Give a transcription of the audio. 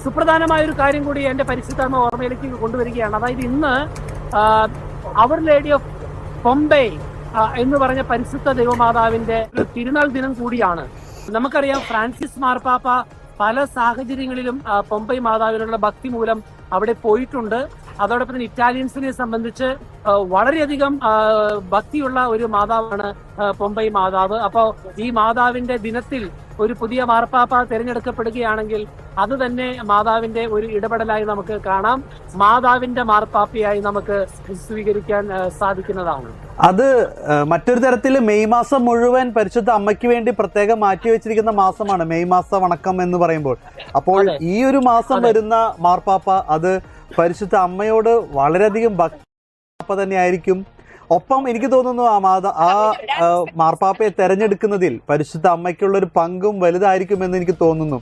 സുപ്രധാനമായ ഒരു കാര്യം കൂടി എന്റെ പരിശുദ്ധ ഓർമ്മയിലേക്ക് കൊണ്ടുവരികയാണ്. അതായത് ഇന്ന് അവർ ലേഡി ഓഫ് പൊംബൈ എന്ന് പറഞ്ഞ പരിശുദ്ധ ദൈവമാതാവിന്റെ ഒരു തിരുനാൾ ദിനം കൂടിയാണ്. നമുക്കറിയാം ഫ്രാൻസിസ് മാർപ്പാപ്പ പല സാഹചര്യങ്ങളിലും പൊംബൈ മാതാവിനുള്ള ഭക്തി മൂലം അവിടെ പോയിട്ടുണ്ട്. അതോടൊപ്പം തന്നെ ഇറ്റാലിയൻസിനെ സംബന്ധിച്ച് വളരെയധികം ഭക്തിയുള്ള ഒരു മാതാവാണ് പൊംബൈ മാതാവ്. അപ്പോൾ ഈ മാതാവിന്റെ ദിനത്തിൽ ഒരു പുതിയ മാർപ്പാപ്പ തിരഞ്ഞെടുക്കപ്പെടുകയാണെങ്കിൽ അത് തന്നെ മാതാവിന്റെ ഒരു ഇടപെടലായി നമുക്ക് കാണാം. മാതാവിന്റെ മാർപ്പാപ്പയായി നമുക്ക് സ്വീകരിക്കാൻ സാധിക്കുന്നതാണ്. അത് മറ്റൊരു തരത്തിൽ മെയ് മാസം മുഴുവൻ പരിശുദ്ധ അമ്മയ്ക്ക് വേണ്ടി പ്രത്യേകം മാറ്റിവെച്ചിരിക്കുന്ന മാസമാണ് മെയ് മാസ വണക്കം എന്ന് പറയുമ്പോൾ. അപ്പോൾ ഈ ഒരു മാസം വരുന്ന മാർപ്പാപ്പ അത് പരിശുദ്ധ അമ്മയോട് വളരെയധികം ഭക്തി തന്നെയായിരിക്കും. ഒപ്പം എനിക്ക് തോന്നുന്നു ആ മാർപ്പാപ്പയെ തെരഞ്ഞെടുക്കുന്നതിൽ പരിശുദ്ധ അമ്മയ്ക്കുള്ളൊരു പങ്കും വലുതായിരിക്കുമെന്ന് എനിക്ക് തോന്നുന്നു.